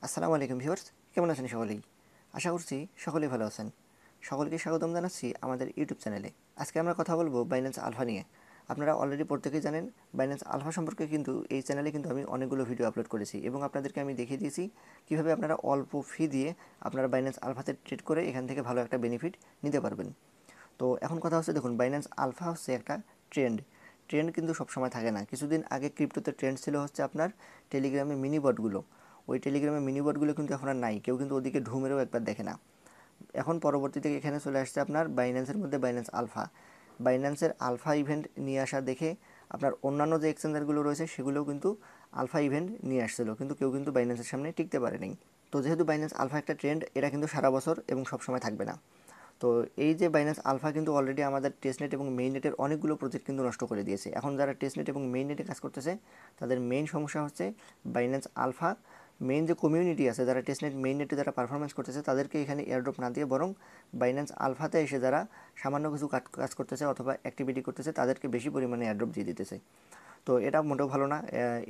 আসসালামু আলাইকুম ভিউয়ার্স, কেমন আছেন সকলেই? আশা করছি সকলেই ভালো আছেন। সকলকে স্বাগতম জানাচ্ছি আমাদের ইউটিউব চ্যানেলে। আজকে আমরা কথা বলবো বাইন্যান্স আলফা নিয়ে। আপনারা অলরেডি প্রত্যেকেই জানেন বাইন্যান্স আলফা সম্পর্কে কিন্তু এই চ্যানেলে কিন্তু আমি অনেকগুলো ভিডিও আপলোড করেছি এবং আপনাদেরকে আমি দেখিয়ে দিয়েছি কীভাবে আপনারা অল্প ফি দিয়ে আপনারা বাইন্যান্স আলফাতে ট্রেড করে এখান থেকে ভালো একটা বেনিফিট নিতে পারবেন। তো এখন কথা হচ্ছে, দেখুন, বাইন্যান্স আলফা হচ্ছে একটা ট্রেন্ড। ট্রেন্ড কিন্তু সবসময় থাকে না। কিছুদিন আগে ক্রিপ্টোতে ট্রেন্ড ছিল হচ্ছে আপনার টেলিগ্রামে মিনি বটগুলো। ওই টেলিগ্রামে মিনি বটগুলো কিন্তু এখন আর নাই, কেউ কিন্তু ওদিকে ঢুমেরেও একবার দেখে না। এখন পরবর্তীতে এখানে চলে আসছে আপনার বাইন্যান্সের মধ্যে বাইন্যান্স আলফা। বাইন্যান্সের আলফা ইভেন্ট নিয়ে আসা দেখে আপনার অন্যান্য যে এক্সচেঞ্জারগুলো রয়েছে সেগুলোও কিন্তু আলফা ইভেন্ট নিয়ে আসছিলো, কিন্তু কেউ কিন্তু বাইন্যান্সের সামনে টিকতে পারেনি। তো যেহেতু বাইন্যান্স আলফা একটা ট্রেন্ড, এটা কিন্তু সারা বছর এবং সবসময় থাকবে না। তো এই যে বাইন্যান্স আলফা কিন্তু অলরেডি আমাদের টেস্টনেট এবং মেইননেটের অনেকগুলো প্রজেক্ট কিন্তু নষ্ট করে দিয়েছে। এখন যারা টেস্টনেট এবং মেইননেটে কাজ করতেছে তাদের মেইন সমস্যা হচ্ছে বাইন্যান্স আলফা। মেইন যে কমিউনিটি আছে যারা টেস্টনেট মেইননেটে যারা পারফরমেন্স করতেছে তাদেরকে এখানে এয়ারড্রপ না দিয়ে বরং বাইন্যান্স আলফাতে এসে যারা সামান্য কিছু কাজ করতেছে অথবা অ্যাক্টিভিটি করতেছে তাদেরকে বেশি পরিমাণে এয়ারড্রপ দিয়ে দিতেছে। তো এটা মোটেও ভালো না।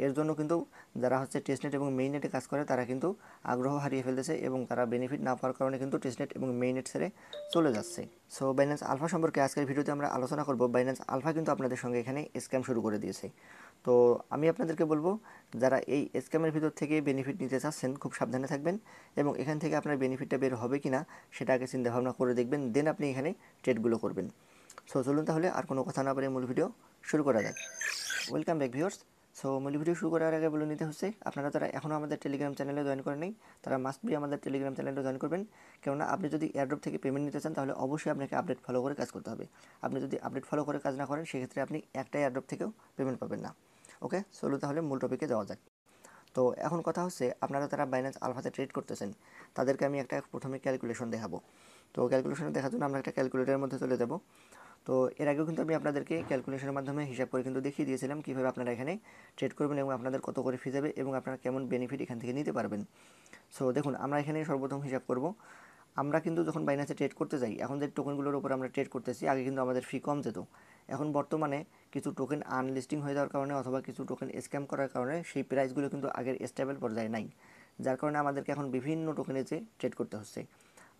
এর জন্য কিন্তু যারা হচ্ছে টেস্টনেট এবং মেইননেটে কাজ করে তারা কিন্তু আগ্রহ হারিয়ে ফেলতেছে এবং তারা বেনিফিট না পাওয়ার কারণে কিন্তু টেস্টনেট এবং মেইননেট ছেড়ে চলে যাচ্ছে। সো বাইন্যান্স আলফা সম্পর্কে আজকের ভিডিওতে আমরা আলোচনা করব। বাইন্যান্স আলফা কিন্তু আপনাদের সঙ্গে এখানে স্ক্যাম শুরু করে দিয়েছে। তো আমি আপনাদেরকে বলবো, যারা এই স্ক্যামের ভিতর থেকে বেনিফিট নিতে চাচ্ছেন খুব সাবধানে থাকবেন এবং এখান থেকে আপনার বেনিফিটটা বের হবে কিনা সেটা আগে চিন্তাভাবনা করে দেখবেন, দেন আপনি এখানে ট্রেডগুলো করবেন। সো চলুন তাহলে আর কোনো কথা না বলে মূল ভিডিও শুরু করা যাক। Welcome back viewers. সো মূল ভিডিও শুরু করার আগে বলে নিতে হচ্ছে, আপনারা যারা এখনও আমাদের টেলিগ্রাম চ্যানেলে জয়েন করেন নাই তারা মাস্ট বি আমাদের টেলিগ্রাম চ্যানেলে জয়েন করবেন। কেননা আপনি যদি এয়ারড্রপ থেকে পেমেন্ট নিতে চান তাহলে অবশ্যই আপনাকে আপডেট ফলো করে কাজ করতে হবে। আপনি যদি আপডেট ফলো করে কাজ না করেন সেক্ষেত্রে আপনি একটা এয়ারড্রপ থেকেও পেমেন্ট পাবেন না। ওকে, চলো তাহলে মূল টপিকে যাওয়া যাক। তো এখন কথা হচ্ছে, আপনারা যারা বাইন্যান্স আলফাতে ট্রেড করতেছেন তাদেরকে আমি একটা প্রথমে ক্যালকুলেশন দেখাবো। তো ক্যালকুলেশন দেখার জন্য আমরা একটা ক্যালকুলেটরের মধ্যে চলে যাব। তো এর আগেও কিন্তু আমি আপনাদেরকে ক্যালকুলেশনের মাধ্যমে হিসাব করে কিন্তু দেখিয়ে দিয়েছিলাম কীভাবে আপনারা এখানে ট্রেড করবেন এবং আপনাদের কত করে ফি যাবে এবং আপনারা কেমন বেনিফিট এখান থেকে নিতে পারবেন। সো দেখুন, আমরা এখানে সর্বপ্রথম হিসাব করব। আমরা কিন্তু যখন বাইন্যান্সে ট্রেড করতে যাই, এখন যে টোকেনগুলোর উপর আমরা ট্রেড করতেছি, আগে কিন্তু আমাদের ফি কম যেত। এখন বর্তমানে কিছু টোকেন আনলিস্টিং হয়ে যাওয়ার কারণে অথবা কিছু টোকেন স্ক্যাম করার কারণে সেই প্রাইসগুলো কিন্তু আগের স্টেবল পর্যায়ে নাই, যার কারণে আমাদেরকে এখন বিভিন্ন টোকেনে যে ট্রেড করতে হচ্ছে।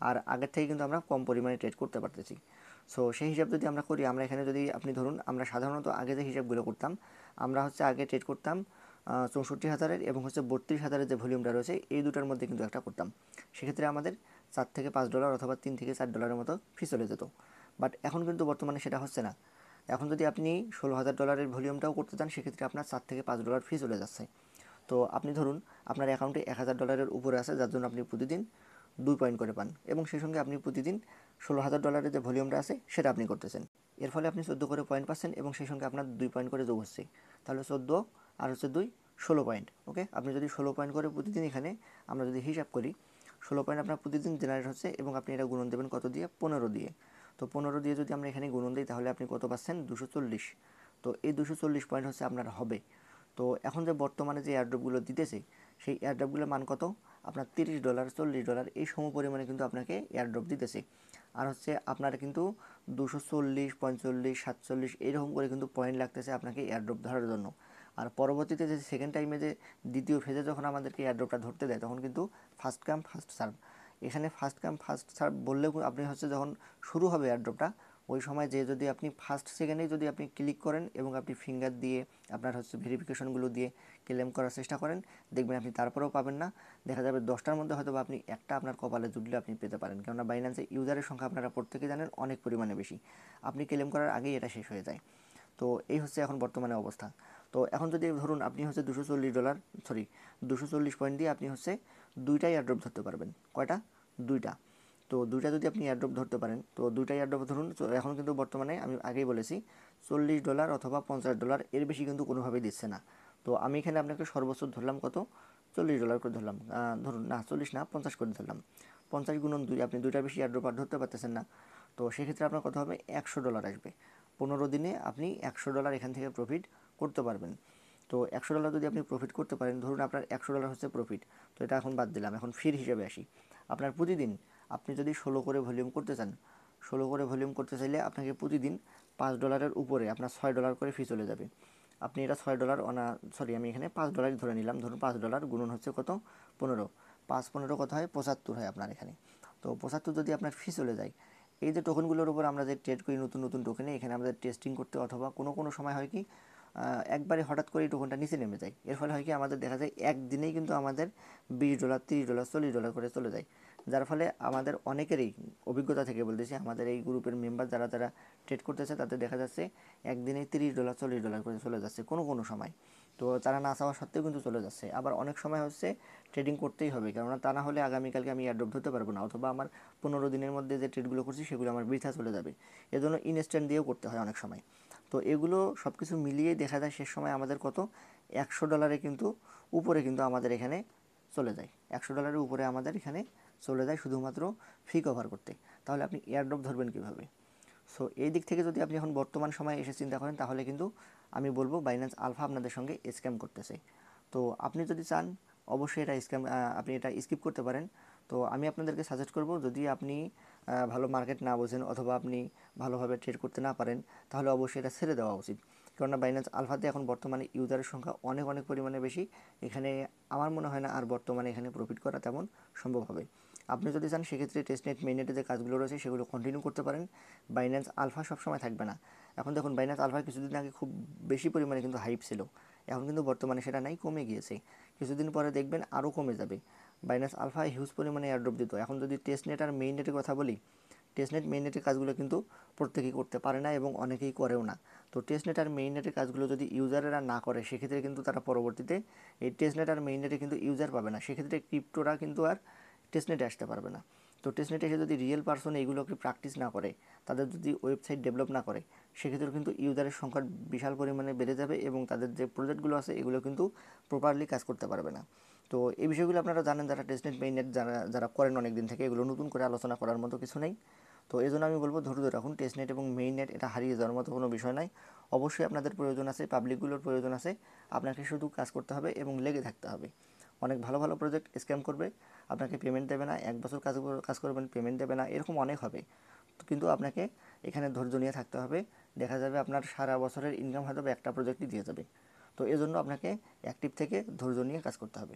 আর আগের থেকে কিন্তু আমরা কম পরিমাণে ট্রেড করতে পারতেছি। সো সেই হিসাব যদি আমরা করি, আমরা এখানে যদি আপনি ধরুন, আমরা সাধারণত আগে যে হিসাবগুলো করতাম, আমরা হচ্ছে আগে ট্রেড করতাম 64,000-এর এবং হচ্ছে 32,000-এর যে ভলিউমটা রয়েছে এই দুটার মধ্যে কিন্তু একটা করতাম। সেক্ষেত্রে আমাদের $4 থেকে $5 অথবা $3 থেকে $4 মতো ফি চলে যেত। বাট এখন কিন্তু বর্তমানে সেটা হচ্ছে না। এখন যদি আপনি $16,000-এর ভলিউমটাও করতে চান সেক্ষেত্রে আপনার $4 থেকে $5 ফি চলে যাচ্ছে। তো আপনি ধরুন আপনার অ্যাকাউন্টে $1,000-এর উপরে আছে, যার জন্য আপনি প্রতিদিন 2 পয়েন্ট করে পান এবং সেই সঙ্গে আপনি প্রতিদিন $16,000-এর যে ভলিউমটা আছে সেটা আপনি করতেছেন। এর ফলে আপনি 14 করে পয়েন্ট পাচ্ছেন এবং সেই সঙ্গে আপনার 2 পয়েন্ট করে যোগ হচ্ছে। তাহলে 14 আর হচ্ছে 2, 16 পয়েন্ট। ওকে, আপনি যদি 16 পয়েন্ট করে প্রতিদিন, এখানে আমরা যদি হিসাব করি 16 পয়েন্ট আপনার প্রতিদিন জেনারেট হচ্ছে এবং আপনি এটা গুণন দেবেন কত দিয়ে? 15 দিয়ে। তো 15 দিয়ে যদি আমরা এখানে গুণন দিই তাহলে আপনি কত পাচ্ছেন? 240। তো এই 240 পয়েন্ট হচ্ছে আপনার হবে। তো এখন যে বর্তমানে যে এয়ারড্রপগুলো দিতেছে সেই এয়ারড্রপগুলোর মান কত? আপনার $30, $40 এই সম পরিমাণে কিন্তু আপনাকে এয়ারড্রপ দিতেছে। আর হচ্ছে আপনার কিন্তু 240, 45, 47 এইরকম করে কিন্তু পয়েন্ট লাগতেছে আপনাকে এয়ারড্রপ ধরার জন্য। আর পরবর্তীতে যে সেকেন্ড টাইমে যে দ্বিতীয় ফেজে যখন আমাদেরকে এয়ারড্রপটা ধরতে দেয় তখন কিন্তু ফার্স্ট কাম ফার্স্ট সার্ভ। এখানে ফার্স্ট কাম ফার্স্ট সার্ভ বললেও আপনি হচ্ছে যখন শুরু হবে এয়ারড্রপটা ওই সময় যে যদি আপনি ফার্স্ট সেকেন্ডেই যদি আপনি ক্লিক করেন এবং আপনি ফিঙ্গার দিয়ে আপনার হচ্ছে ভেরিফিকেশনগুলো দিয়ে ক্লেম করার চেষ্টা করেন, দেখবেন আপনি তারপরেও পাবেন না। দেখা যাবে 10টার মধ্যে হয়তো আপনি একটা আপনার কপালে জুটলে আপনি পেতে পারেন, কেননা বাইন্যান্সে ইউজারের সংখ্যা আপনারা প্রত্যেকে জানেন অনেক পরিমাণে বেশি। আপনি ক্লেম করার আগেই এটা শেষ হয়ে যায়। তো এই হচ্ছে এখন বর্তমানে অবস্থা। তো এখন যদি ধরুন আপনি হচ্ছে $240 পয়েন্ট দিয়ে আপনি হচ্ছে 2টা এয়ারড্রপ ধরতে পারবেন। কয়টা? 2টা। তো 2টা যদি আপনি এয়ারড্রপ ধরতে পারেন, তো 2টা এয়ারড্রপ ধরুন। এখন কিন্তু বর্তমানে আমি আগেই বলেছি $40 অথবা $50, এর বেশি কিন্তু কোনোভাবেই দিচ্ছে না। তো আমি এখানে আপনাকে সর্বোচ্চ ধরলাম কত? $40 করে ধরলাম। ধরুন না, 40 না, 50 করে ধরলাম। 50 গুণন 2, আপনি 2টার বেশি এয়ারড্রপ আর ধরতে পারতেছেন না। তো সেক্ষেত্রে আপনার কত হবে? $100 আসবে। 15 দিনে আপনি $100 এখান থেকে প্রফিট করতে পারবেন। তো $100 যদি আপনি প্রফিট করতে পারেন, ধরুন আপনার $100 হচ্ছে প্রফিট। তো এটা এখন বাদ দিলাম, এখন ফির হিসেবে আসি। আপনার প্রতিদিন আপনি যদি 16 করে ভলিউম করতে চান, 16 করে ভলিউম করতে চাইলে আপনাকে প্রতিদিন $5-এর উপরে আপনার $6 করে ফি চলে যাবে। আপনি এটা $6 আমি এখানে $5 ধরে নিলাম। ধরুন $5 গুণন হচ্ছে কত? 15। 5 15 কত হয়, 75 হয় আপনার এখানে। তো 75 যদি আপনার ফি চলে যায়, এই যে টোকেনগুলোর উপর আমরা যে ট্রেড করি নতুন নতুন টোকেনে, এখানে আমাদের টেস্টিং করতে অথবা কোনো সময় হয় কি একবারে হঠাৎ করে এই টোকেনটা নিচে নেমে যায়। এর ফলে হয় কি আমাদের দেখা যায় একদিনেই কিন্তু আমাদের $20 $30 $40 করে চলে যায়, যার ফলে আমাদের অনেকেরই অভিজ্ঞতা থেকে বলতেছি, আমাদের এই গ্রুপের মেম্বার যারা যারা ট্রেড করতেছে তাদের দেখা যাচ্ছে একদিনে $30 $40 করে চলে যাচ্ছে কোনো সময়। তো তারা না চাওয়া সত্ত্বেও কিন্তু চলে যাচ্ছে। আবার অনেক সময় হচ্ছে ট্রেডিং করতেই হবে, কেননা তা না হলে আগামীকালকে আমি এয়ারড্রপ ধরতে পারবো না, অথবা আমার 15 দিনের মধ্যে যে ট্রেডগুলো করছি সেগুলো আমার বৃথা চলে যাবে। এজন্য ইনস্ট্যান্ট দিয়েও করতে হয় অনেক সময়। তো এগুলো সব কিছু মিলিয়ে দেখা যায় শেষ সময় আমাদের কত, $100 কিন্তু উপরে কিন্তু আমাদের এখানে চলে যায়, $100 উপরে আমাদের এখানে চলে যায় শুধুমাত্র ফি কভার করতে। তাহলে আপনি এয়ারড্রপ ধরবেন কীভাবে? সো এই দিক থেকে যদি আপনি এখন বর্তমান সময়ে এসে চিন্তা করেন, তাহলে কিন্তু আমি বলবো বাইন্যান্স আলফা আপনাদের সঙ্গে স্ক্যাম করতেছে। তো আপনি যদি চান অবশ্যই এটা স্ক্যাম, আপনি এটা স্কিপ করতে পারেন। তো আমি আপনাদেরকে সাজেস্ট করব, যদি আপনি ভালো মার্কেট না বোঝেন অথবা আপনি ভালোভাবে ট্রেড করতে না পারেন, তাহলে অবশ্যই এটা ছেড়ে দেওয়া উচিত। কেননা বাইন্যান্স আলফাতে এখন বর্তমানে ইউজারের সংখ্যা অনেক পরিমাণে বেশি। এখানে আমার মনে হয় না আর বর্তমানে এখানে প্রফিট করা তেমন সম্ভব হবে। আপনি যদি চান সেক্ষেত্রে টেস্টনেট মেইননেটে যে কাজগুলো রয়েছে সেগুলো কন্টিনিউ করতে পারেন। বাইন্যান্স আলফা সবসময় থাকবে না। এখন দেখুন বাইন্যান্স আলফা কিছুদিন আগে খুব বেশি পরিমাণে কিন্তু হাইপ ছিল, এখন কিন্তু বর্তমানে সেটা নাই, কমে গিয়েছে। কিছুদিন পরে দেখবেন আরও কমে যাবে। বাইন্যান্স আলফা হিউজ পরিমাণে এয়ারড্রপ দিত। এখন যদি টেস্টনেট আর মেইননেটের কথা বলি, টেস্টনেট মেইননেটের কাজগুলো কিন্তু প্রত্যেকেই করতে পারে না এবং অনেকেই করেও না। তো টেস্টনেট আর মেইননেটের কাজগুলো যদি ইউজারেরা না করে, সেক্ষেত্রে কিন্তু তারা পরবর্তীতে এই টেস্টনেট আর মেইননেটে কিন্তু ইউজার পাবে না, সেক্ষেত্রে ক্রিপ্টোরা কিন্তু আর টেস্টনেটে আসতে পারবে না। তো টেস্টনেটে এসে যদি রিয়েল পারসন এইগুলোকে প্র্যাকটিস না করে, তাদের যদি ওয়েবসাইট ডেভেলপ না করে, সেক্ষেত্রে কিন্তু ইউজারের সংখ্যা বিশাল পরিমাণে বেড়ে যাবে এবং তাদের যে প্রজেক্টগুলো আছে এগুলো কিন্তু প্রপারলি কাজ করতে পারবে না। তো এই বিষয়গুলো আপনারা জানেন, যারা টেস্টনেট মেইননেট যারা যারা করেন অনেক দিন থেকে, এগুলো নতুন করে আলোচনা করার মতো কিছু নেই। তো এই জন্য আমি বলবো ধৈর্য রাখুন। টেস্টনেট এবং মেইননেট এটা হারিয়ে যাওয়ার মতো কোনো বিষয় নয়। অবশ্যই আপনাদের প্রয়োজন আছে, পাবলিকগুলোর প্রয়োজন আছে, আপনাকে শুধু কাজ করতে হবে এবং লেগে থাকতে হবে। অনেক ভালো প্রজেক্ট স্ক্যাম করবে, আপনাকে পেমেন্ট দেবে না, 1 বছর কাজ করবেন পেমেন্ট দেবে না, এরকম অনেক হবে। কিন্তু আপনাকে এখানে ধৈর্য নিয়ে থাকতে হবে। দেখা যাবে আপনার সারা বছরের ইনকাম হয়তো একটা প্রজেক্টই দিয়ে যাবে। তো এজন্য আপনাকে অ্যাক্টিভ থেকে ধৈর্য নিয়ে কাজ করতে হবে।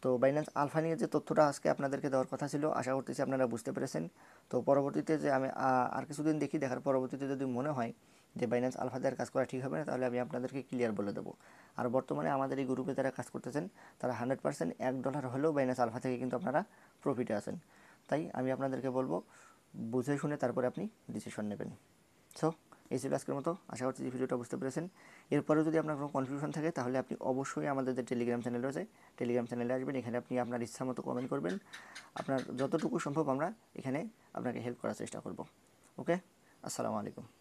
তো বাইন্যান্স আলফা নিয়ে যে তথ্যটা আজকে আপনাদেরকে দেওয়ার কথা ছিল, আশা করতেছি আপনারা বুঝতে পেরেছেন। তো পরবর্তীতে যে আমি আর কিছুদিন দেখি, দেখার পরবর্তীতে যদি মনে হয় যে বাইন্যান্স আলফা দিয়ে আর কাজ করা ঠিক হবে না, তাহলে আমি আপনাদেরকে ক্লিয়ার বলে দেবো। আর বর্তমানে আমাদের এই গ্রুপে যারা কাজ করতেছেন তারা 100% $1 হলেও বাইন্যান্স আলফা থেকে কিন্তু আপনারা প্রফিটে আছেন। তাই আমি আপনাদেরকে বলবো বুঝে শুনে তারপরে আপনি ডিসিশন নেবেন। সো এই ছিল আজকের মতো, আশা করছি যে ভিডিওটা বুঝতে পেরেছেন। এরপরেও যদি আপনার কোনো কনফিউশন থাকে, তাহলে আপনি অবশ্যই আমাদের যে টেলিগ্রাম চ্যানেল রয়েছে, টেলিগ্রাম চ্যানেলে আসবেন। এখানে আপনি আপনার ইচ্ছা মতো কমেন্ট করবেন, আপনার যতটুকু সম্ভব আমরা এখানে আপনাকে হেল্প করার চেষ্টা করব। ওকে, আসসালামু আলাইকুম।